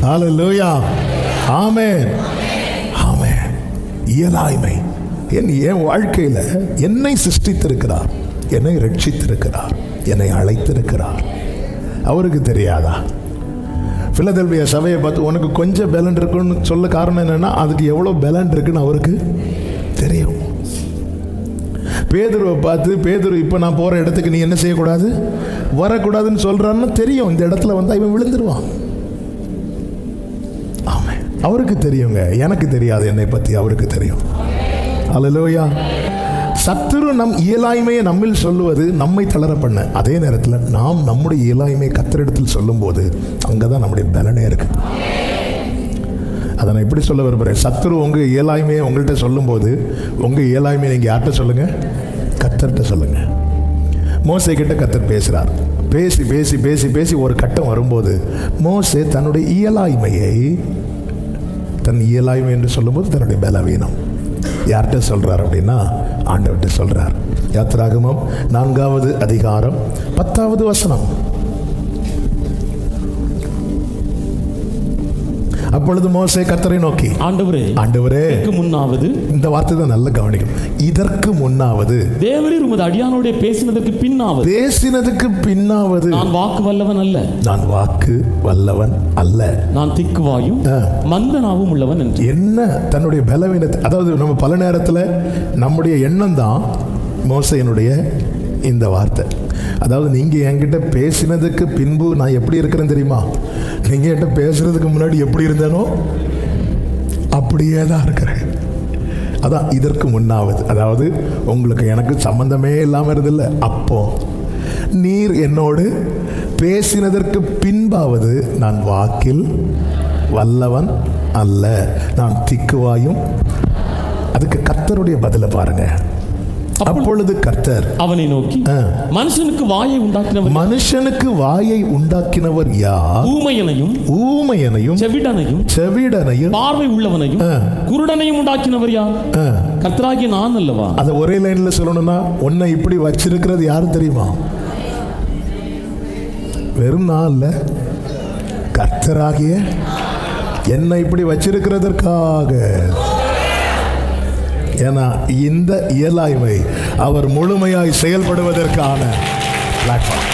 ஹல்லேலூயா. ஆமென், ஆமென். இயலாய்மை. என் வாழ்க்கையில் என்னை சிருஷ்டித்திருக்கிறார், என்னை ரட்சித்திருக்கிறார், என்னை அழைத்திருக்கிறார். அவருக்கு தெரியாதா? பிலதெல்பியா சபையை பார்த்து உனக்கு கொஞ்சம் பலன் இருக்குன்னு சொல்ல காரணம் என்னன்னா, அதுக்கு எவ்வளோ பலன் இருக்குன்னு அவருக்கு தெரியும். பேதுருவை பார்த்து, பேதுரு இப்போ நான் போகிற இடத்துக்கு நீ என்ன செய்யக்கூடாது, வரக்கூடாதுன்னு சொல்கிறான்னு தெரியும். இந்த இடத்துல வந்தால் இவன் விழுந்துருவான். ஆமாம், அவருக்கு தெரியுங்க, எனக்கு தெரியாது. என்னை பற்றி அவருக்கு தெரியும். ஹல்லேலூயா. சத்துரு நம் இயலாய்மையை நம்மில் சொல்லுவது நம்மை தளர பண்ண. அதே நேரத்தில் நாம் நம்முடைய இயலாய்மையை கர்த்தரிடத்தில் சொல்லும்போது அங்கே தான் நம்முடைய பலனே இருக்கு. அதை நான் எப்படி சொல்ல விரும்புகிறேன், சத்துரு உங்கள் இயலாய்மையை உங்கள்கிட்ட சொல்லும்போது உங்கள் இயலாய்மையை நீங்கள் யார்கிட்ட சொல்லுங்கள், கர்த்தர்கிட்ட சொல்லுங்கள். மோசே கிட்ட கர்த்தர் பேசுகிறார். பேசி பேசி பேசி பேசி ஒரு கட்டம் வரும்போது மோசே தன்னுடைய இயலாய்மையை, தன் இயலாய்மை என்று சொல்லும்போது தன்னுடைய பலவீனம் யார்கிட்ட சொல்கிறார் அப்படின்னா ஆண்டவர்கிட்ட சொல்கிறார். யாத்திராகமம் 4வது அதிகாரம் 10வது வசனம். அப்பொழுது மோசே கர்த்தரை நோக்கி, ஆண்டவரே, ஆண்டவரே, முன்னாவது, இந்த வார்த்தை தான் நல்ல கவனிக்கும், இதற்கு முன்னாவது தேவரீர் உமது அடியானோட பேசினதற்கு பின்னாவது, பேசினதுக்கு பின்னாவது நான் வாக்கு வல்லவன் அல்ல, நான் வாக்கு வல்லவன் அல்ல, நான் திக்குவாயும் மந்தனாவும் உள்ளவன் என்று. என்ன தன்னுடைய பலவீனத்தை, அதாவது நம்ம பல நேரத்தில் நம்முடைய எண்ணம் தான் மோசேயினுடைய இந்த வார்த்தை. அதாவது நீங்கள் என்கிட்ட பேசினதுக்கு பின்பு நான் எப்படி இருக்கிறேன்னு தெரியுமா, நீங்கள் என்கிட்ட பேசுறதுக்கு முன்னாடி எப்படி இருந்தேனோ அப்படியே தான் இருக்கிறேன். அதான் இதற்கு முன்னாவது, அதாவது உங்களுக்கு எனக்கு சம்பந்தமே இல்லாமல் இருந்தில்ல, அப்போ நீர் என்னோடு பேசினதற்கு பின்பாவது நான் வாக்கில் வல்லவன் அல்ல, நான் திக்குவாயும். அதுக்கு கர்த்தருடைய பதிலை பாருங்க. அப்பொழுது கர்த்தர் அவனை நோக்கி, மனுஷனுக்கு வாயை உண்டாக்கினவர், மனுஷனுக்கு வாயை உண்டாக்கினவர் யார்? ஊமையனையும் செவிடனையும் பார்வை உள்ளவனையும் குருடனையும் உண்டாக்கினவர் யார்? கர்த்தராகிய நான் அல்லவா? அதை ஒரே லைன்ல சொல்லணும்னா, உன்னை இப்படி வச்சிருக்கிறது யாரு தெரியுமா? வெறும் நான் இல்ல, கர்த்தராகிய என்னை இப்படி வச்சிருக்கிறதற்காக. ஏன்னா இந்த இயலாய்மை அவர் முழுமையாய் செயல்படுவதற்கான பிளாட்ஃபார்ம்.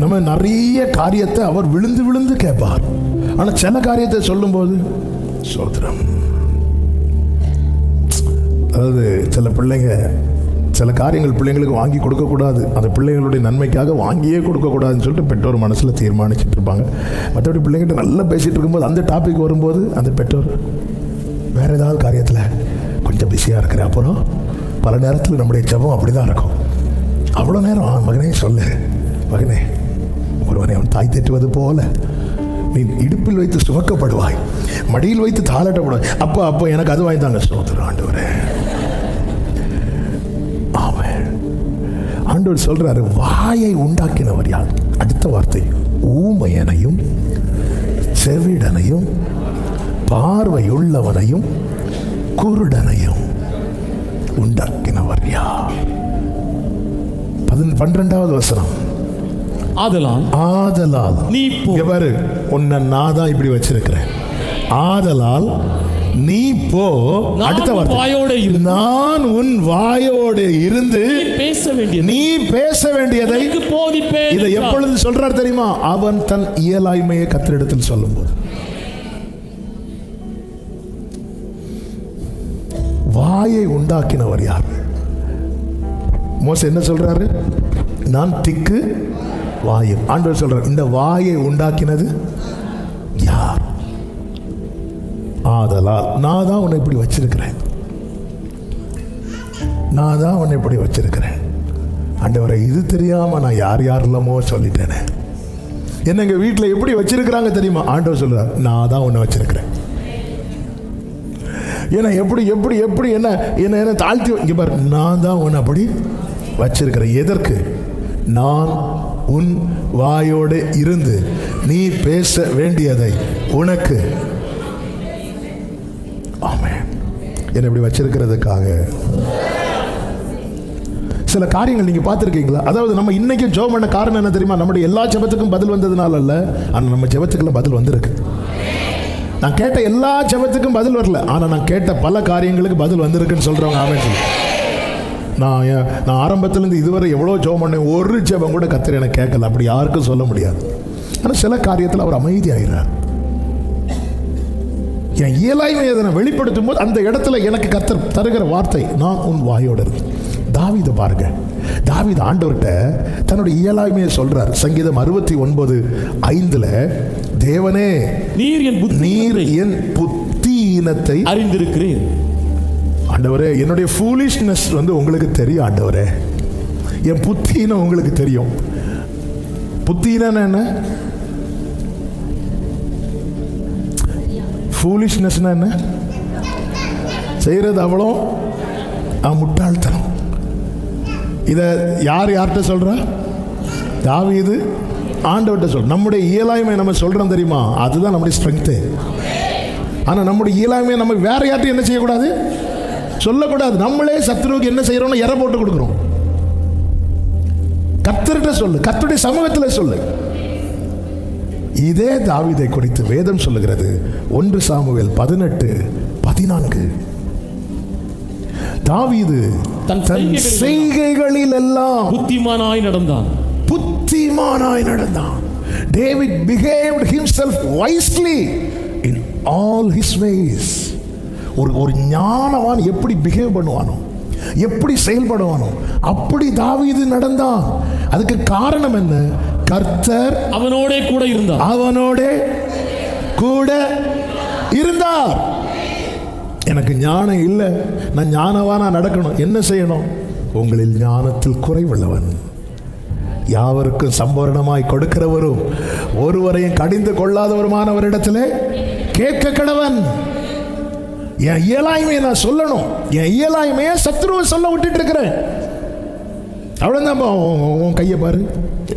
நம்ம நிறைய காரியத்தை அவர் விழுந்து விழுந்து கேட்பார். ஆனால் சில காரியத்தை சொல்லும்போது சோத்திரம். அதாவது சில பிள்ளைங்க சில காரியங்கள் பிள்ளைங்களுக்கு வாங்கி கொடுக்கக்கூடாது, அந்த பிள்ளைங்களுடைய நன்மைக்காக வாங்கியே கொடுக்கக்கூடாதுன்னு சொல்லிட்டு பெற்றோர் மனசில் தீர்மானிச்சுட்டு இருப்பாங்க. மற்றபடி பிள்ளைங்கிட்ட நல்லா பேசிகிட்டு இருக்கும்போது அந்த டாபிக் வரும்போது அந்த பெற்றோர் வேறு ஏதாவது காரியத்தில் கொஞ்சம் பிஸியாக இருக்கிற. அப்புறம் பல நேரத்தில் நம்முடைய ஜெபம் அப்படி தான் இருக்கும். அவ்வளோ நேரம் மகனே சொல்லு, மகனே, ஒருவனை அவன் தாய் தேற்றுவது போல நீ இடுப்பில் வைத்து சுமக்கப்படுவாய், மடியில் வைத்து தாளாட்டப்படுவாய். அப்போ எனக்கு அது வாய்ந்தாங்க. ஸ்தோத்திரம் ஆண்டவரே. ஆமென். ஆண்டவர் சொல்றாரு, வாயை உண்டாக்கினவர் யார்? அடுத்த வார்த்தை, ஊமையனையும் செவிடனையும் பார்வையுள்ளவனையும் குருடனையும் உண்டாக்கினவர் யார்? 12வது வசனம். ஆதலால் நீ பாரு, உன்னை நான் தான் இப்படி வச்சிருக்கிறேன். ஆதலால் நீ போ. அடுத்த வார்த்தை, நான் உன் வாயோடு இருந்து நீ பேச வேண்டியதை போதிப்பேன். இதை எப்பொழுது சொல்றார் தெரியுமா? அவன் தன் இயலாய்மையை கர்த்தரிடத்தில் சொல்லும்போது. வாயை உண்டாக்கினவர் யார்? மோசே என்ன சொல்றாரு? நான் திக்கு வாயும். ஆண்டவர் சொல்றார், இந்த வாயை உண்டாக்கினது யார்? ஆதலால் நான் தான் உன்னை இப்படி வச்சிருக்கிறேன், நான் தான் உன்னை இப்படி வச்சிருக்கிறேன். ஆண்டவரை, இது தெரியாம நான் யார் யாரெல்லாமோ சொல்லிட்டேனே. என்ன எங்க வீட்டில் எப்படி வச்சிருக்கிறாங்க தெரியுமா? ஆண்டவர் சொல்றார், நான் தான் உன்னை வச்சிருக்கிறேன். ஏன்னா எப்படி எப்படி எப்படி என்ன என்ன என்ன தாழ்த்தி இங்க பாரு, நான் தான் உன்னை அப்படி வச்சிருக்கிறேன். எதற்கு? நான் உன் வாயோடு இருந்து நீ பேச வேண்டியதை உனக்கு. ஆமென். என்னை இப்படி வச்சிருக்கிறதுக்காக. சில காரியங்கள் நீங்க பார்த்துருக்கீங்களா? அதாவது நம்ம இன்னைக்கும் ஜெபம் பண்ண காரணம் என்ன தெரியுமா? நம்முடைய எல்லா ஜெபத்துக்கும் பதில் வந்ததுனால அல்ல, ஆனால் நம்ம ஜெபத்துக்குள்ள பதில் வந்திருக்கு. நான் கேட்ட எல்லா ஜெபத்துக்கும் பதில் வரல, ஆனால் நான் கேட்ட பல காரியங்களுக்கு பதில் வந்திருக்குன்னு சொல்றவங்க ஆமென் சொல்லு. நான் ஆரம்பத்திலேருந்து இதுவரை எவ்வளோ ஜெபம் பண்ணேன், ஒரு ஜெபம் கூட கர்த்தர் எனக்கு கேட்கல, அப்படி யாருக்கும் சொல்ல முடியாது. ஆனால் சில காரியத்தில் அவர் அமைதியாகிறார். என் இயலாய்மையை அதை வெளிப்படுத்தும் போது அந்த இடத்துல எனக்கு கர்த்தர் தருகிற வார்த்தை, நான் உன் வாயோடு இருக்கு. தாவீதை பாருங்க, தாவீது ஆண்டவர்கிட்ட தன்னுடைய இயலாய்மையை சொல்றார். சங்கீதம் 69:5 தேவனே நீர் என் புத்தியினத்தை அறிந்திருக்கிறீர். ஆண்டவரே, என்னுடைய ஃபூலிஷ்னஸ் உங்களுக்கு தெரியும். ஆண்டவரே, என் புத்தியினம் உங்களுக்கு தெரியும். புத்தியினம் என்ன? ஃபூலிஷ்னஸ்னா என்ன? செய்கிறது அவ்வளோ முட்டாள்தனம். இதை யார்கிட்ட சொல்றா? தாவீது ஆண்டவர்கிட்ட சொல்ற. நம்முடைய இயலாய்மை நம்ம சொல்றோம் தெரியுமா, அதுதான் நம்முடைய ஸ்ட்ரென்த்து. ஆனால் நம்முடைய இயலாய்மையை நம்ம வேற யார்ட்டும் என்ன செய்யக்கூடாது, சொல்லக்கூடாது. நம்மளே சத்துருவுக்கு என்ன செய்யறோம்னு எரை போட்டு கொடுக்குறோம். கர்த்தர்கிட்ட சொல்லு, கர்த்தருடைய சமூகத்தில் சொல்லு. இதே தாவீதை குறித்து வேதம் சொல்லுகிறது. 1 சாமுவேல் 18:14 தாவீது தன் செய்கைகளில் எல்லாம் புத்திமானாய் நடந்தான். David behaved himself wisely in all his ways. ஒரு ஞானவான் எப்படி பிஹேவ் பண்ணுவானோ, எப்படி செயல்படுவானோ அப்படி தாவீது நடந்தான். அதுக்கு காரணம் என்ன? கர்த்தர் அவனோட கூட இருந்தார். எனக்கு ஞானம் இல்லை, நான் ஞானவானா நடக்கணும். என்ன செய்யணும்? உங்களில் ஞானத்தில் குறைவுள்ளவன், யாவருக்கும் சம்பூரணமாய் கொடுக்கிறவரும் ஒருவரையும் கடிந்து கொள்ளாதவருமானவரிடத்திலே கேட்க கடவன். என் இயலாய்மையை நான் சொல்லணும். என் இயலாய்மையை சத்ருவை சொல்ல விட்டுட்டு இருக்கிறேன். அவ்வளோதான். உன் கையை பாரு,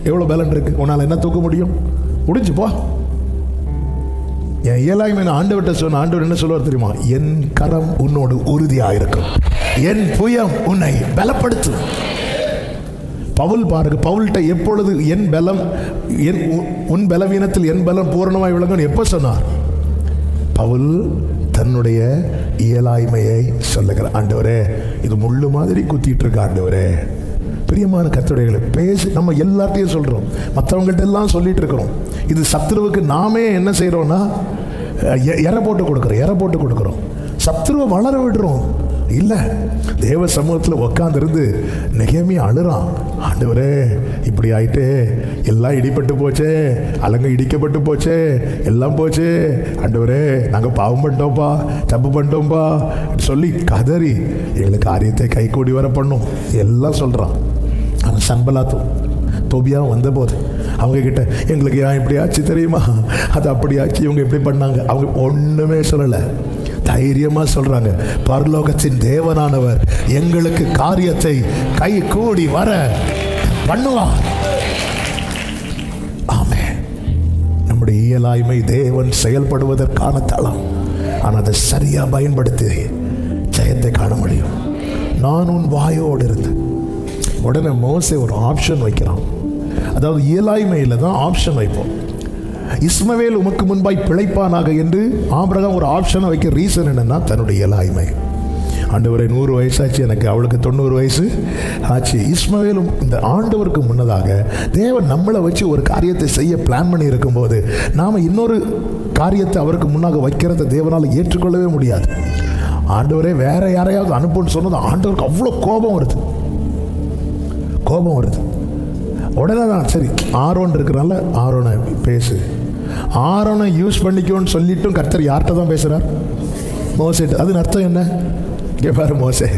எவ்வளோ பலன் இருக்கு, உன்னால் என்ன தூக்க முடியும்? முடிஞ்சு போ. என் இயலாய்மை நான் ஆண்டவர்கிட்ட சொன்ன. ஆண்டவர் என்ன சொல்லுவார் தெரியுமா? என் கரம் உன்னோடு உறுதியாக இருக்கும், என் புயம் உன்னை பலப்படுத்தும். பவுல் பாருங்க, பவுல்கிட்ட எப்பொழுது என் பலம், உன் பலவீனத்தில் என் பலம் பூரணமாய் விளங்கும் எப்போ சொன்னார்? பவுல் தன்னுடைய இயலாய்மையை சொல்லுகிறார். ஆண்டவரே, இது முள்ளு மாதிரி குத்திட்டு இருக்க ஆண்டவரே. பிரியமான கர்த்தருடையவர்களே, பேசி நம்ம எல்லாத்தையும் சொல்கிறோம், மற்றவங்கள்ட்ட எல்லாம் சொல்லிட்டு இருக்கிறோம். இது சத்துருவுக்கு நாமே என்ன செய்கிறோம்னா எரை போட்டு கொடுக்குறோம். சத்துருவை வளர விடுறோம். இல்லை, தேவ சமூகத்தில் உட்காந்துருந்து நெகேமியா அழுறான். ஆண்டவரே, இப்படி ஆயிட்டே, எல்லாம் இடிப்பட்டு போச்சே, அலங்க இடிக்கப்பட்டு போச்சே, எல்லாம் போச்சே. ஆண்டவரே, நாங்கள் பாவம் பண்ணிட்டோம்ப்பா, தப்பு பண்ணிட்டோம்ப்பா சொல்லி கதறி எங்களுக்கு காரியத்தை கை கூடி வர பண்ணும் எல்லாம் சொல்கிறான். ஆனால் சன்பலாத்தும் தோபியாவும் வந்தபோது அவங்க கிட்ட எங்களுக்கு ஏன் இப்படி ஆச்சு தெரியுமா, அது அப்படி ஆச்சு, இவங்க இப்படி பண்ணாங்க, அவங்க ஒன்றுமே சொல்லலை. தைரியமாக சொல்கிறாங்க, பரலோகத்தின் தேவனானவர் எங்களுக்கு காரியத்தை கை கூடி வர பண்ணுவார். ஆமே. நம்முடைய இயலாய்மை தேவன் செயல்படுவதற்கான தளம். ஆனால் அதை சரியாக பயன்படுத்தி ஜெயத்தை காண முடியும். நான் உன் வாயோடு இருந்தேன். உடனே மோசே ஒரு ஆப்ஷன் வைக்கிறான். அதாவது இயலாய்மையில் தான் ஆப்ஷன் வைப்போம். இஸ்மவேல் உமக்கு முன்பாய் பிழைப்பானாக என்று ஆபிரகாம் ஒரு ஆப்ஷனை வைக்க ரீசன் என்னன்னா, தன்னுடைய இயலாய்மை. ஆண்டவரை 100 வயசாச்சு, எனக்கு அவளுக்கு 90 வயசு ஆச்சு. இஸ்மவேலும் இந்த ஆண்டவருக்கு முன்னதாக தேவன் நம்மளை வச்சு ஒரு காரியத்தை செய்ய பிளான் பண்ணி இருக்கும்போது நாம் இன்னொரு காரியத்தை அவருக்கு முன்னாக வைக்கிறத தேவனால் ஏற்றுக்கொள்ளவே முடியாது. ஆண்டவரே வேற யாரையாவது அனுப்புன்னு சொன்னது ஆண்டவருக்கு அவ்வளோ கோபம் வருது. உடனே தான் சரி, ஆரோன் இருக்கிறனால ஆரோனை பேசு, ஆரோனை யூஸ் பண்ணிக்கோன்னு சொல்லிட்டும் கர்த்தர் யார்கிட்ட தான் பேசுகிறார்? மோசேட்டு. அதன் அர்த்தம் என்ன? பாரு மோசே,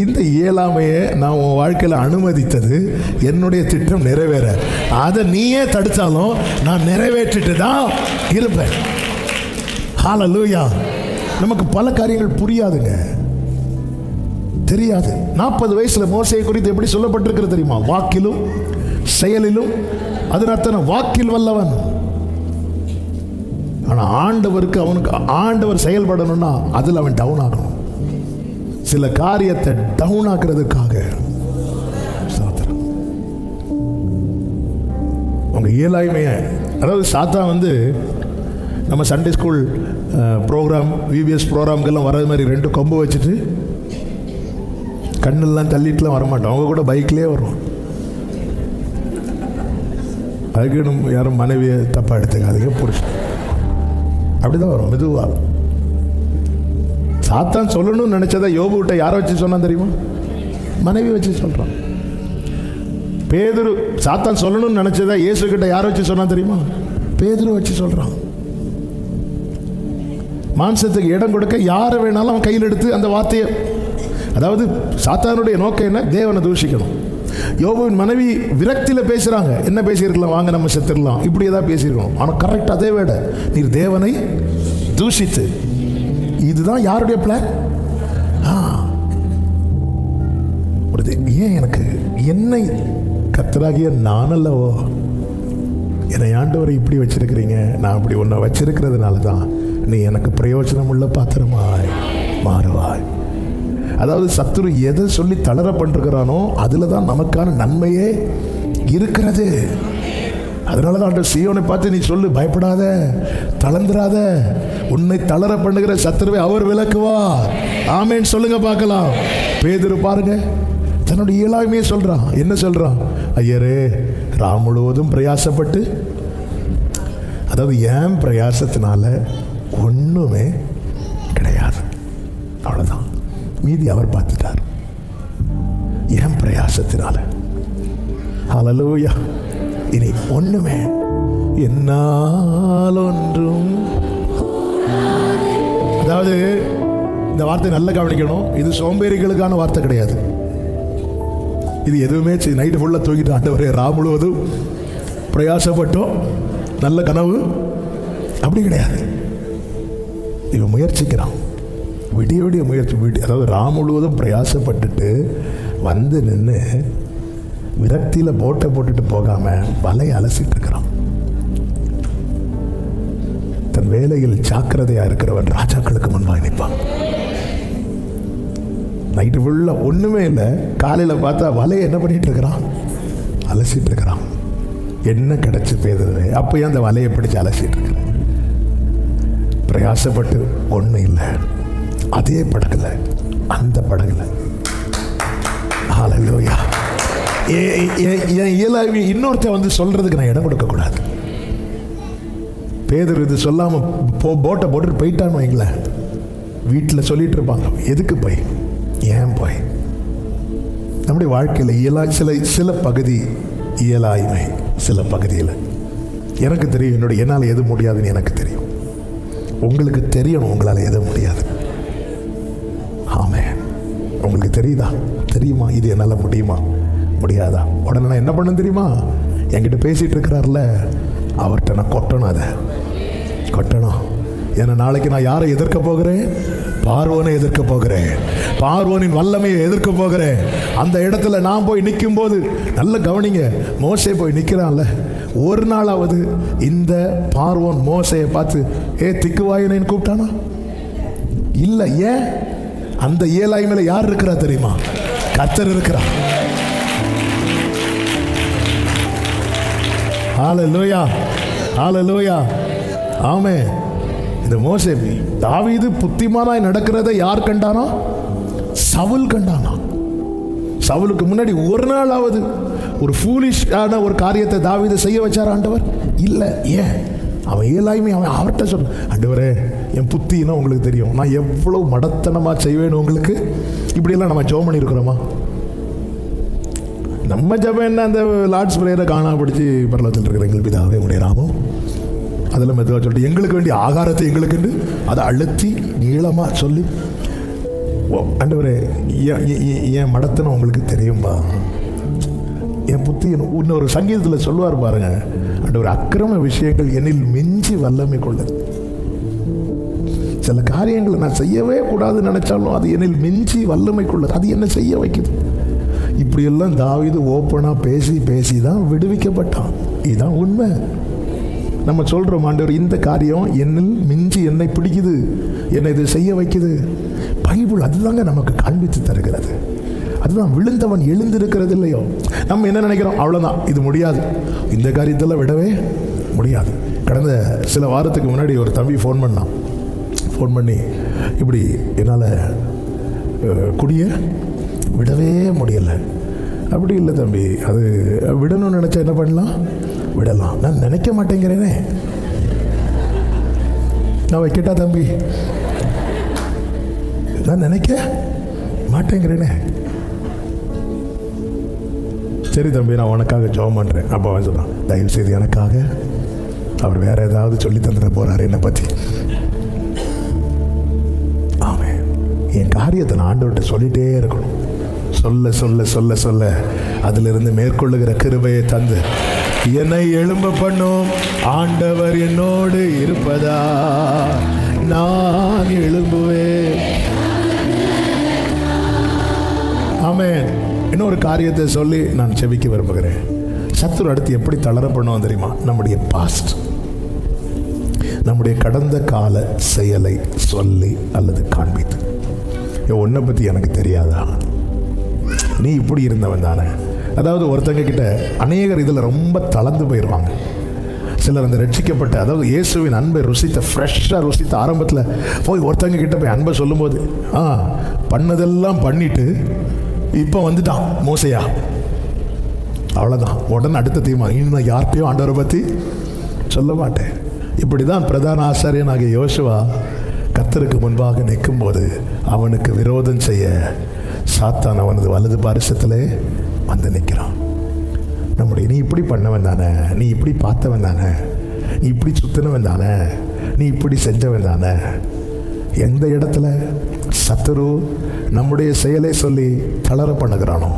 இந்த இயலாமையை நான் உன் வாழ்க்கையில் அனுமதித்தது என்னுடைய திட்டம் நிறைவேற, அதை நீயே தடுத்தாலும் நான் நிறைவேற்றிட்டு தான் இருப்பேன். ஹல்லேலூயா. நமக்கு பல காரியங்கள் புரியாதுங்க, தெரியாது. 40 வயசுல மோசேயை குறித்து எப்படி சொல்லப்பட்டிருக்கிறது தெரியுமா? வாக்கிலும் செயலிலும். அதன் அர்த்தம் வாக்கில் வல்லவன். ஆனால் ஆண்டவருக்கு, அவனுக்கு ஆண்டவர் செயல்படணும்னா அதில் அவன் டவுன் ஆகணும். சில காரியத்தை டவுன் ஆக்குறதுக்காக உங்கள் இயலாய்மையை, அதாவது சாத்தான் வந்து நம்ம சண்டே ஸ்கூல் ப்ரோக்ராம், விபிஎஸ் ப்ரோக்ராம்க்கெல்லாம் வர்றது மாதிரி 2 கொம்பு வச்சுட்டு கண்ணெல்லாம் தள்ளிட்டுலாம் வரமாட்டோம். அவங்க கூட பைக்லேயே வருவோம். அதுக்கு நம்ம யாரும் மனைவியை தப்பாக எடுத்துக்காதீங்க, புருஷன் அப்படி தான் வரும், மெதுவாக. சாத்தான் சொல்லணும்னு நினச்சதை யோபுகிட்ட யாரை வச்சு சொன்னான் தெரியுமா? மனைவி வச்சு சொல்கிறான். பேதுரு சாத்தான் சொல்லணும்னு நினச்சதை இயேசுகிட்ட யாரை வச்சு சொன்னான் தெரியுமா? பேதுரு வச்சு சொல்கிறான். மாம்சத்துக்கு இடம் கொடுக்க யாரை வேணாலும் அவன் கையில் எடுத்து அந்த வார்த்தையை, அதாவது சாத்தானுடைய நோக்கம் என்ன? தேவனை தூஷிக்கணும். யோபுவின் மனைவி விரக்தியில் பேசுகிறாங்க. என்ன பேசியிருக்கலாம்? வாங்க நம்ம செத்துடலாம், இப்படி ஏதாவது பேசியிருக்கணும். ஆனால் கரெக்ட் அதே வேட நீர் தேவனை தூஷித்து. இதுதான் யாருடைய பிளான்? ஏன் எனக்கு என்னை கர்த்தராகிய நான் அல்லவோ என்னை ஆண்டவரை இப்படி வச்சிருக்கிறீங்க, நான் அப்படி ஒன்றை வச்சிருக்கிறதுனால தான் நீ எனக்கு பிரயோஜனம் உள்ள பாத்திரமாய் மாறுவாய். அதாவது சத்துரு எதை சொல்லி தளர பண்ணிருக்கிறானோ அதில் தான் நமக்கான நன்மையே இருக்கிறது. அதனால தான் ஆண்டவர் சீயோனை பார்த்து நீ சொல்லு, பயப்படாத, தளர்ந்துராத, உன்னை தளர பண்ணுகிற சத்துருவை அவர் விலக்குவார். ஆமேன்னு சொல்லுங்க பார்க்கலாம். பேதுரு பாருங்க, தன்னுடைய இயலாமையே சொல்றான். என்ன சொல்றான்? ஐயரே, ராம் முழுவதும் பிரயாசப்பட்டு, அதாவது ஏன் பிரயாசத்தினால ஒண்ணுமே கிடையாது, அவ்வளவுதான். மீதி அவர் பார்த்துட்டார். ஏன் பிரயாசத்தினால. ஹல்லேலூயா. இனி ஒண்ணுமே என்னால் ஒன்றும், அதாவது இந்த வார்த்தை நல்லா கவனிக்கணும். இது சோம்பேறிகளுக்கான வார்த்தை கிடையாது. இது எதுவுமே நைட்டு ஃபுல்லாக தூங்கிட்டு ஆண்டவரே ரா முழுவதும் பிரயாசப்பட்டோம் நல்ல கனவு, அப்படி கிடையாது. இவன் முயற்சிக்கிறான், விடிய விடிய முயற்சி. அதாவது ரா முழுவதும் பிரயாசப்பட்டுட்டு வந்து நின்று விரக்தியில் போட்டை போட்டுட்டு போகாமல் வலையை அலசிட்டு இருக்கிறான். தன் வேலையில் ஜாக்கிரதையாக இருக்கிறவன் ராஜாக்களுக்கு முன்பாக நிற்பான். நைட்டு ஃபுல்லாக ஒன்றுமே இல்லை, காலையில் பார்த்தா வலையை என்ன பண்ணிட்டு இருக்கிறான்? அலசிட்டு இருக்கிறான். என்ன கிடைச்சி போயது? அப்போயும் அந்த வலையை பிடிச்சி அலசிட்டு இருக்கிறான். பிரயாசப்பட்டு ஒன்றும் இல்லை. அதே படகுல, அந்த படகுல, ஹல்லேலூயா. என் இயலாவி இன்னொருத்த வந்து சொல்றதுக்கு நான் இடம் கொடுக்கக்கூடாது. பேதுரு இது சொல்லாமல் போட்டை போட்டுட்டு போயிட்டான்னு வைங்களேன், வீட்டில் சொல்லிட்டு இருப்பாங்க, எதுக்கு போய், ஏன் போய். நம்முடைய வாழ்க்கையில் சில பகுதி இயலாய்மை, சில பகுதியில் எனக்கு தெரியும், என்னால் எது முடியாதுன்னு எனக்கு தெரியும். உங்களுக்கு தெரியணும் உங்களால் எது முடியாது. ஆமென். உங்களுக்கு தெரியுதா? தெரியுமா இது என்னால் முடியுமா முடியாதா? உடனே நான் என்ன பண்ண தெரியுமா? என்கிட்ட பேசிகிட்டு இருக்கிறார்ல, அவர்கிட்ட நான் கொட்டணும், அதை கொட்டணும். ஏன்னா நாளைக்கு நான் யாரை எதிர்க்க போகிறேன்? பார்வோனை எதிர்க்க போகிறேன். பார்வோனின் வல்லமையை எதிர்க்க போகிறேன். அந்த இடத்துல நான் போய் நிற்கும் போது நல்ல கவனிங்க, மோசே போய் நிற்கிறான்ல, ஒரு நாளாவது இந்த பார்வோன் மோசையை பார்த்து திக்குவாயினேன்னு கூப்பிட்டானா? இல்லை. ஏன்? அந்த இயலாய்மையில யார் இருக்கிறா தெரியுமா? கர்த்தர் இருக்கிறார். ஹல்லேலூயா, ஹல்லேலூயா, ஆமென். இந்த மோசே, தாவீது புத்திமானாய் நடக்கிறதை யார் கண்டானா? சவுல் கண்டானா? சவுலுக்கு முன்னாடி ஒரு நாளாவது ஒரு ஃபூலிஷான ஒரு காரியத்தை தாவீது செய்ய வச்சார் ஆண்டவர்? இல்லை. ஏன்? அவன் இயலாய்மை. அவர்கிட்ட சொல்ல, ஆண்டவரே என் புத்தின்னா உங்களுக்கு தெரியும், நான் எவ்வளவு மடத்தனமாக செய்வேன்னு உங்களுக்கு. இப்படியெல்லாம் நம்ம ஜெபம் பண்ணியிருக்கிறோமா? நம்ம ஜெபம் என்ன? அந்த லார்ட்ஸ் பிரேயரை காணாமடிச்சு பரலோகத்தில் இருக்கிற எங்கள் பிதாவே உடைய நாமம், அதெல்லாம் மெதுவாக சொல்லிட்டு எங்களுக்கு வேண்டிய ஆகாரத்தை எங்களுக்குண்டு அதை அழுத்தி நீளமாக சொல்லி, ஆண்டவரே என் மடத்தனம் உங்களுக்கு தெரியும்பா, என் புத்தி. இன்னொரு சங்கீதத்தில் சொல்லுவார் பாருங்க, ஆண்டவர் அக்கிரம விஷயங்கள் என்னில் மிஞ்சி வல்லமை கொள்ளது. சில காரியங்களை நான் செய்யவே கூடாதுன்னு நினைச்சாலும் அது என்னில் மிஞ்சி வல்லமை கொள்ளது. அது என்ன செய்ய வைக்குது? இப்படியெல்லாம் தாவீது ஓப்பனாக பேசி தான் விடுவிக்கப்பட்டான். இதுதான் உண்மை. நம்ம சொல்கிறோம், ஆண்டவர் இந்த காரியம் என்னில் மிஞ்சி என்னை பிடிக்குது, என்னை இது செய்ய வைக்குது. பைபிள் அதுதாங்க நமக்கு காண்பித்து தருகிறது. அதுதான் விழுந்தவன் எழுந்திருக்கிறது இல்லையோ. நம்ம என்ன நினைக்கிறோம், அவ்வளோதான், இது முடியாது, இந்த காரியத்தில் விடவே முடியாது. கடந்த சில வாரத்துக்கு முன்னாடி ஒரு தம்பி ஃபோன் பண்ணி இப்படி என்னால் குடிய விடவே முடியலை. அப்படி இல்லை தம்பி, அது விடணும்னு நினச்சா என்ன பண்ணலாம், விடலாம். நான் நினைக்க மாட்டேங்கிறேனே. நான் வைக்கட்டா தம்பி, நான் நினைக்க மாட்டேங்கிறேனே. சரி தம்பி, நான் உனக்காக ஜெபம் பண்ணுறேன். அப்போ அவன் சொன்னான், தயவு செய்து எனக்காக. அவர் வேற ஏதாவது சொல்லி தந்துட போறாரு என்னை பற்றி. ஆமென். என் காரியத்தை நான் ஆண்டவர்கிட்ட சொல்லிட்டே இருக்கணும். சொல்ல சொல்ல சொல்ல சொல்ல அதிலிருந்து மேற்கொள்ளுகிற கிருபையை தந்து என்னை எழும்ப பண்ணும். ஆண்டவர் என்னோடு இருப்பதா நான் எழும்புவேன். ஆமென். இன்னொரு காரியத்தை சொல்லி நான் செபிக்க விரும்புகிறேன். சத்துரு அடுத்து எப்படி தளர பண்ணுவோம் தெரியுமா? நம்முடைய பாஸ்ட், நம்முடைய கடந்த கால செயலை சொல்லி அல்லது காண்பித்து, உன்னை பற்றி எனக்கு தெரியாதா, நீ இப்படி இருந்தவன் தானே. அதாவது ஒருத்தங்க கிட்ட அநேகர் இதில் ரொம்ப தளர்ந்து போயிடுவாங்க. சிலர் அந்த ரட்சிக்கப்பட்ட, அதாவது இயேசுவின் அன்பை ருசித்த, ஃப்ரெஷ்ஷாக ருசித்த ஆரம்பத்தில் போய் ஒருத்தங்க கிட்ட போய் அன்பை சொல்லும்போது பண்ணதெல்லாம் பண்ணிட்டு இப்போ வந்துட்டான் மோசையா, அவ்வளோதான், உடனே அடுத்த தீர்மானம், இன்னும் யார்கிட்டையும் ஆண்டவரை பற்றி சொல்ல மாட்டேன். இப்படி தான் பிரதான ஆசாரியனாகிய யோசுவா கர்த்தருக்கு முன்பாக நிற்கும்போது அவனுக்கு விரோதம் செய்ய சாத்தான் அவனது வலது பாரிசத்திலே வந்து நிற்கிறான். நீ இப்படி பண்ணவன் தானே, நீ இப்படி பார்த்தவன் தானே, நீ இப்படி சுத்தினவன் தானே, நீ இப்படி செஞ்சவன் தானே. எந்த இடத்துல சத்துரு நம்முடைய செயலை சொல்லி தளர பண்ணுகிறானோ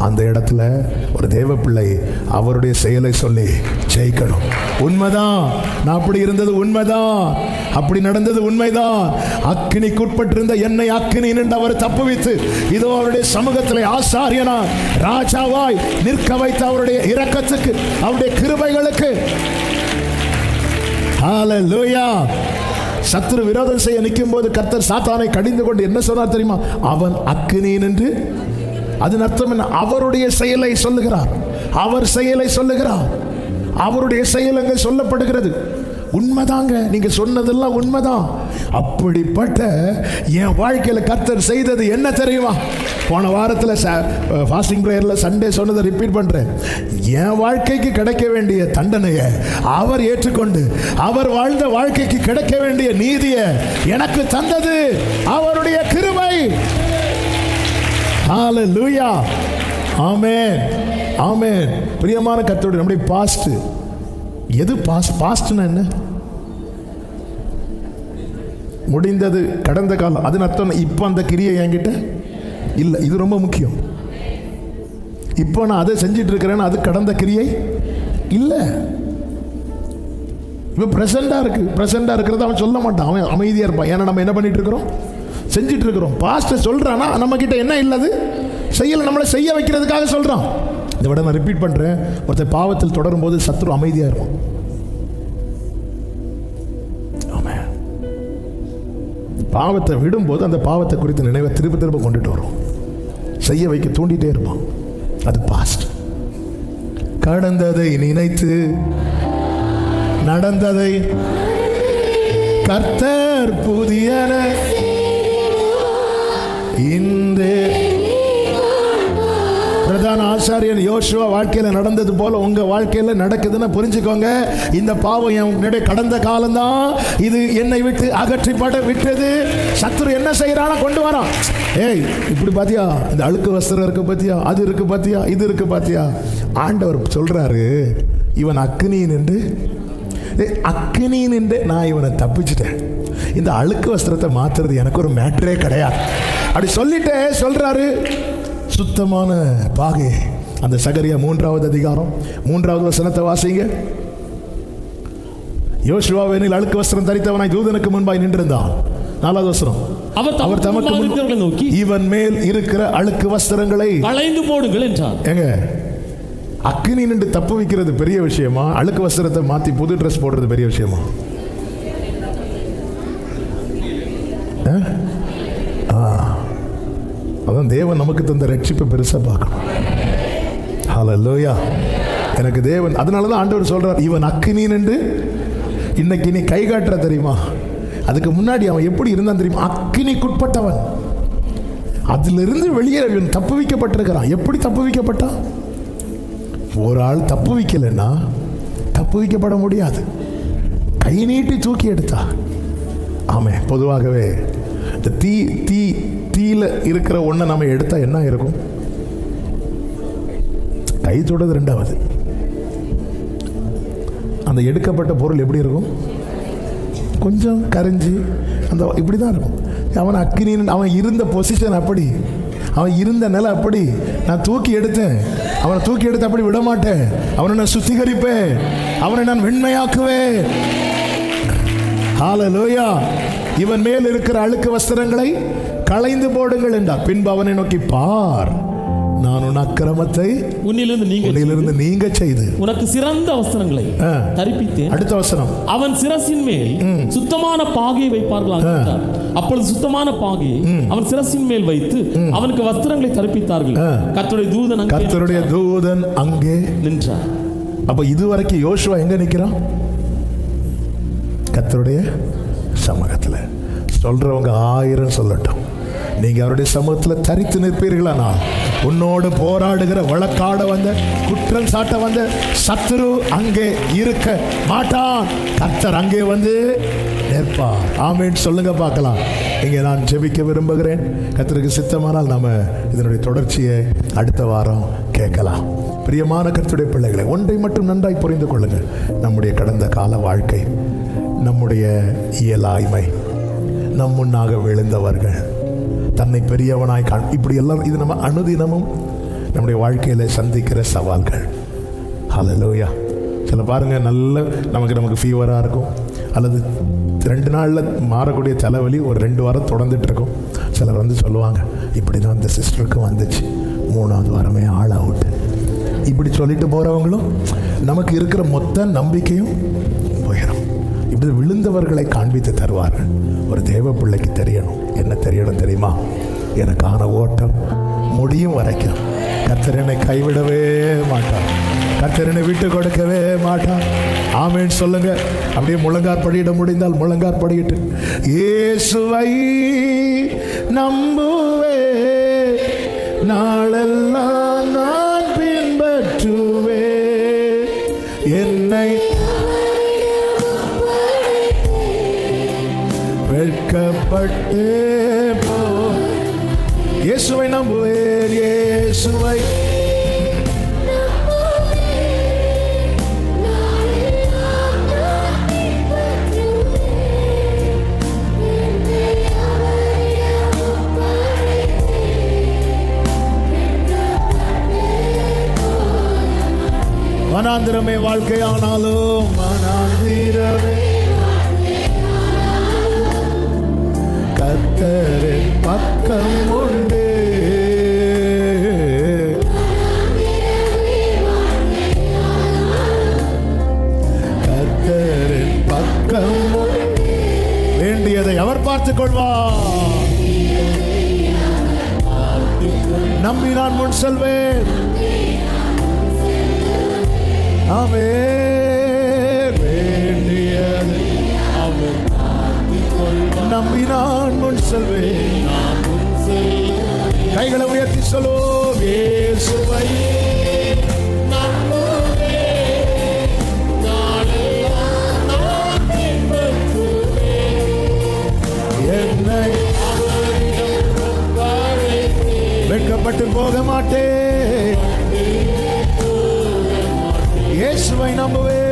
அந்த இடத்துல ஒரு தேவ பிள்ளை அவருடைய செயலை சொல்லி ஜெயிக்கணும். உண்மைதான், நான் அப்படி இருந்தது உண்மைதான், அப்படி நடந்தது உண்மைதான். அக்கினிக்குட்பட்டிருந்த என்னை அக்கினி நின்று அவர் தப்புவித்து இதோ அவருடைய சமூகத்திலே ஆசாரியனா ராஜாவாய் நிற்க வைத்த அவருடைய இரக்கத்துக்கு, அவருடைய கிருபைகளுக்கு ஹல்லேலூயா. சத்துரு விரோதம் செய்ய நிற்கும் போது கர்த்தர் சாத்தானை கடிந்து கொண்டு என்ன சொன்னார் தெரியுமா? அவன் அக்கினி நின்று, அதன் அர்த்தம் என்ன? அவருடைய செயலை சொல்லுகிறார், அவர் செயலை சொல்லுகிறார், அவருடைய செயல் அங்கே சொல்லப்படுகிறது. உண்மைதாங்க, நீங்க சொன்னதெல்லாம் உண்மைதான். அப்படிப்பட்ட என் வாழ்க்கையில் கர்த்தர் செய்தது என்ன தெரியுமா? போன வாரத்தில் ஃபாஸ்டிங் ப்ரேயரில் சண்டே சொன்னதை ரிப்பீட் பண்ணுறேன். என் வாழ்க்கைக்கு கிடைக்க வேண்டிய தண்டனையை அவர் ஏற்றுக்கொண்டு அவர் வாழ்ந்த வாழ்க்கைக்கு கிடைக்க வேண்டிய நீதியை எனக்கு தந்தது அவருடைய கிருபை. ஹல்லேலூயா. ஆமென், ஆமென். பிரியமான கர்த்தருடைய நம்முடைய பாஸ்ட், எது பாஸ்ட்னா என்ன? முடிந்தது, கடந்த காலம். அதன் அர்த்தம் இப்போ அந்த கிரியை என்கிட்ட இல்லை, இது ரொம்ப முக்கியம். இப்போ நான் அதை செஞ்சிட்டு இருக்கிறேன்னு அது கடந்த கிரியை இல்லை. இப்போ ப்ரெசண்டாக இருக்கு, ப்ரெசண்டாக இருக்கிறத அவன் சொல்ல மாட்டான், அவன் அமைதியாக இருப்பான். ஏன்னா நம்ம என்ன பண்ணிட்டு இருக்கிறோம், செஞ்சிட்டு இருக்கிறோம். பாஸ்ட்டை சொல்கிறான்னா நம்ம கிட்ட என்ன இல்லது, செய்யலை, நம்மளை செய்ய வைக்கிறதுக்காக சொல்கிறான். இதை விட நான் ரிப்பீட் பண்ணுறேன், ஒருத்தர் பாவத்தில் தொடரும் போது சத்துரு அமைதியாக இருக்கும். ஆமாம், பாவத்தை விடும்போது அந்த பாவத்தை குறித்த நினைவை திரும்ப திரும்ப கொண்டுட்டு வரும், செய்ய வைக்க தூண்டிகிட்டே இருப்பான். அது பாஸ்ட். கடந்ததை நினைத்து நடந்ததை கர்த்தர் புதியன இந்த பிரதான ஆசாரியன் யோசுவா வாழ்க்கையில் நடந்தது போல உங்க வாழ்க்கையில் நடக்குதுன்னு புரிஞ்சுக்கோங்க. இந்த பாவம் என்னுடைய கடந்த காலம்தான், இது என்னை விட்டு அகற்றிப்பட விட்டது. சத்துரு என்ன செய்யறானா, கொண்டு வரான். ஏய், இப்படி பாத்தியா, இந்த அழுக்கு வஸ்திரம் இருக்கு பாத்தியா, அது இருக்கு பாத்தியா, இது இருக்கு பாத்தியா. ஆண்டவர் சொல்றாரு, இவன் அக்கினி நின்று நான் இவனை தப்பிச்சிட்டேன். இந்த அழுக்கு வஸ்திரத்தை மாத்துறது எனக்கு ஒரு மேட்டரே கிடையாது. அப்படி சொல்லிட்டே சொல்றாரு, சுத்தமான பாகை. அந்த சகரியா 3வது அதிகாரம் 3வது வசனத்தை வாசிங்க. யோசுவாவெனில் அழுக்கு வஸ்திரம் தரித்தவனாய் தூதனுக்கு முன்பாய் நின்றிருந்தான். 4வது வசனம், அவர் தமக்கு நோக்கி இவன் மேல் இருக்கிற அழுக்கு வஸ்திரங்களை களைந்து போடுங்கள் என்றார். எங்க அக்கினி நின்று தப்பு வைக்கிறது பெரிய விஷயமா, அழுக்கு வஸ்திரத்தை மாத்தி புது ட்ரெஸ் போடுறது பெரிய விஷயமா? அதனாலதான் தேவன் நமக்கு தந்த ரட்சிப்பை பெருசா பார்க்கணும். ஹல்லேலூயா. எனக்கு தேவன், அதனாலதான் ஆண்டவர் சொல்றார், இவன் அக்கினின் என்று இன்னைக்கு நீ கை காட்டுற தெரியுமா? அதுக்கு முன்னாடி அவன் எப்படி இருந்தான் தெரியுமா? அக்கினிக்குட்பட்டவன். அதிலிருந்து வெளியே தப்பு வைக்கப்பட்டிருக்கிறான். எப்படி தப்பு வைக்கப்பட்டான்? ஒரு ஆள் தப்பு வைக்கலைன்னா தப்பு வைக்கப்பட முடியாது. கை நீட்டி தூக்கி எடுத்தா. ஆமே. பொதுவாகவே இந்த தீயில இருக்கிற ஒன்றை நம்ம எடுத்தா என்ன இருக்கும்? கை தொடுறது ரெண்டாவது. அந்த எடுக்கப்பட்ட பொருள் எப்படி இருக்கும்? கொஞ்சம் கரைஞ்சி அந்த இப்படி தான் இருக்கும். அவன் அக்கினின், அவன் இருந்த பொசிஷன் அப்படி, அவன் இருந்த நிலை அப்படி. நான் தூக்கி எடுத்தேன், அவனை தூக்கி எடுத்து அப்படி விட மாட்டேன். அவனை நான் சுத்திகரிப்பேன், அவனை நான் வெண்மையாக்குவேன். ஹல்லேலூயா. இவன் மேல் இருக்கிற அழுக்கு வஸ்திரங்களை களைந்து போடுங்கள் என்றார். பின்பு அவனை நோக்கி, பார், நான் உன் அக்கிரமத்தை உன்னிலிருந்து நீங்க செய்து உனக்கு சிறந்த வஸ்திரங்களை தரிப்பித்தேன். அடுத்த வசனம், அவன் சிரசின் மேல் சுத்தமான பாகையை வைப்பார்களாம். அப்பொழுது சுத்தமான பாகையை அவன் சிரசின் மேல் வைத்து அவனுக்கு வஸ்திரங்களை தரிப்பித்தார்கள். கர்த்தருடைய தூதன் அங்கே நின்றார். அப்ப இதுவரைக்கும் யோசுவா எங்க நிக்கிறான்? கர்த்தருடைய சமூகத்துல. சொல்றவங்க 1000 சொல்லட்டும், நீங்க அவருடைய சமூகத்தில் தரித்து நிற்பீர்களா? உன்னோடு போராடுகிற, வழக்காட வந்த, குற்றம் சாட்ட வந்த சத்துரு அங்கே இருக்க மாட்டான். கர்த்தர் அங்கே வந்து நிற்பார். ஆமென் சொல்லுங்க பார்க்கலாம். இங்கே நான் ஜெபிக்க விரும்புகிறேன். கர்த்தருக்கு சித்தமானால் நாம இதனுடைய தொடர்ச்சியை அடுத்த வாரம் கேட்கலாம். பிரியமான கர்த்தருடைய பிள்ளைகளை, ஒன்றை மட்டும் நன்றாய் புரிந்து கொள்ளுங்கள். நம்முடைய கடந்த கால வாழ்க்கை, நம்முடைய இயலாய்மை, நம் முன்னாக விழுந்தவர்கள், தன்னை பெரியவனாய் இப்படி எல்லாம், இது நம்ம அனுதினமும் நம்முடைய வாழ்க்கையில் சந்திக்கிற சவால்கள். ஹல்லேலூயா. சில பாருங்க, நல்ல நமக்கு ஃபீவராக இருக்கும், அல்லது 2 நாளில் மாறக்கூடிய தலைவலி ஒரு 2 வாரம் தொடர்ந்துட்டு இருக்கும். சிலர் வந்து சொல்லுவாங்க, இப்படி தான் அந்த சிஸ்டருக்கு வந்துச்சு, 3ஆவது வாரமே ஆள் அவுட். இப்படி சொல்லிட்டு போகிறவங்களும் நமக்கு இருக்கிற மொத்த நம்பிக்கையும் போயிடும். இப்படி விழுந்தவர்களை காண்பித்து தருவார்கள். ஒரு தேவ பிள்ளைக்கு தெரியணும். என்ன தெரியணும் தெரியுமா? எனக்கான ஓட்டம் முடியும் வரைக்கும் கர்த்தர் என்னை கைவிடவே மாட்டார், கர்த்தர் என்னை விட்டு கொடுக்கவே மாட்டார். ஆமென் சொல்லுங்க. அப்படியே முழங்கார் படியிட முடிந்தால் முழங்கார் படியிட்டு, இயேசுவை நம்புவே, நாளெல்லாம் நான் பின்பற்றுவே, என்னை வெட்கப்பட்டு போ. இயேசுவை நம்புவேன், இயேசுவை வனாந்திரமே வாழ்க்கையானாலும் வனாந்திரமே கர்த்தரின் பக்கம் உண்டு. கர்த்தரின் பக்கம் வேண்டியதை அவர் பார்த்துக் கொள்வார். நம்பி நான் முன் செல்வேன். ஆமென். வேண்டியதை அவர் நம்பி நான் முன் செல்வேன். கைகளை உயர்த்தி சொல்லுவோம், இயேசுவை என்னை வெட்கப்பட்டு போக மாட்டேன். இயேசுவை நம்புவேன்.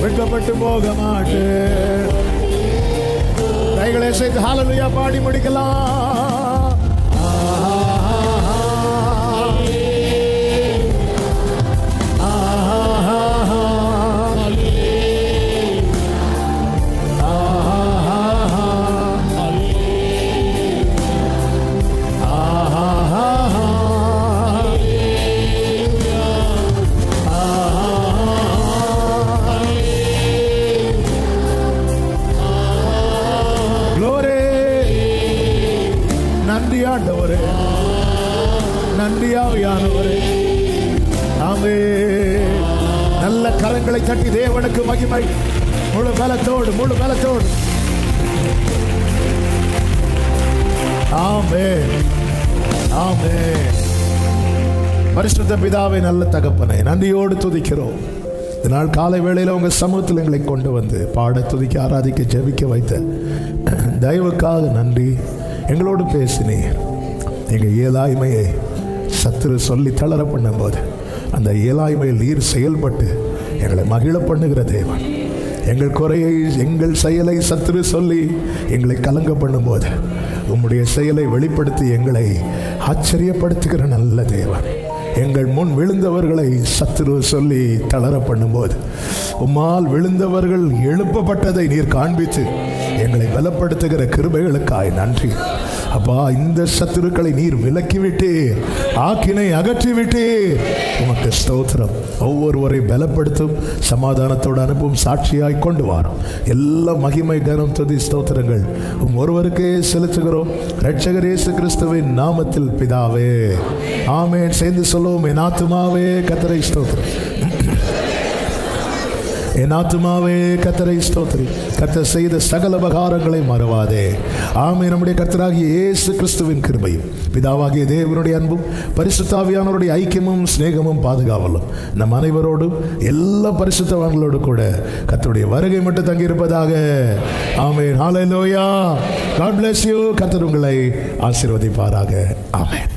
வெட்கப்பட்டு போக மாட்டேன். கைகளை சேர்த்து ஹல்லேலூயா பாடி முடிக்கலாம். ஆண்டவரே, நன்றி ஆவியானவரே. ஆமென். நல்ல கரங்களை தட்டி தேவனுக்கு மகிமை. முழு பலத்தோடு, முழு பலத்தோடு. ஆமென், ஆமென். பரிசுத்த பிதாவை, நல்ல தகப்பனை நன்றியோடு துதிக்கிறோம். இதனால் காலை வேளையில் உங்கள் சமூகத்தில் எங்களை கொண்டு வந்து பாட, துதிக்க, ஆராதிக்க, ஜெபிக்க வைத்த தயவுக்காக நன்றி. எங்களோடு பேசினீர். எங்கள் இயலாய்மையை சத்துரு சொல்லி தளர பண்ணும்போது அந்த இயலாய்மையில் நீர் செயல்பட்டு எங்களை மகிழ பண்ணுகிற தேவன். எங்கள் குறையை, எங்கள் செயலை சத்துரு சொல்லி எங்களை கலங்க பண்ணும்போது உம்முடைய செயலை வெளிப்படுத்தி எங்களை ஆச்சரியப்படுத்துகிற நல்ல தேவன். எங்கள் முன் விழுந்தவர்களை சத்துரு சொல்லி தளர பண்ணும்போது உம்மால் விழுந்தவர்கள் எழுப்பப்பட்டதை நீர் காண்பித்து எங்களை பலப்படுத்துகிற கிருபைகளுக்காய் நன்றி அப்பா. இந்த சத்துருக்களை நீர் விலக்கிவிட்டீர், ஆக்கினை அகற்றிவிட்டீர். உமக்கு ஸ்தோத்திரம். ஒவ்வொருவரை பலப்படுத்தும், சமாதானத்தோடு அனுப்பும், சாட்சியாய் கொண்டு வரோம். எல்லா மகிமை, கனம், துதி, ஸ்தோத்திரங்கள் ஒருவருக்கே செலுத்துகிறோம். இரட்சகர் இயேசு கிறிஸ்துவின் நாமத்தில் பிதாவே, ஆமென். சேர்ந்து சொல்லுவோம். என் ஆத்துமாவே கர்த்தரை ஸ்தோத்திரம், என் ஆத்துமாவே கர்த்தரை ஸ்தோத்திரி. கர்த்தர் செய்த சகல உபகாரங்களை மறவாதே. ஆமென். நம்முடைய கர்த்தராகிய இயேசு கிறிஸ்துவின் கிருபையும், பிதாவாகிய தேவனுடைய அன்பும், பரிசுத்த ஆவியானவருடைய ஐக்கியமும் சிநேகமும் பாதுகாவலும் நம் அனைவரோடும் எல்லா பரிசுத்தவான்களோடு கூட கர்த்தருடைய வருகை மட்டும் தங்கியிருப்பதாக. ஆமென். ஹல்லேலூயா. God bless you. கர்த்தர் உங்களை ஆசீர்வதிப்பாராக. ஆமென்.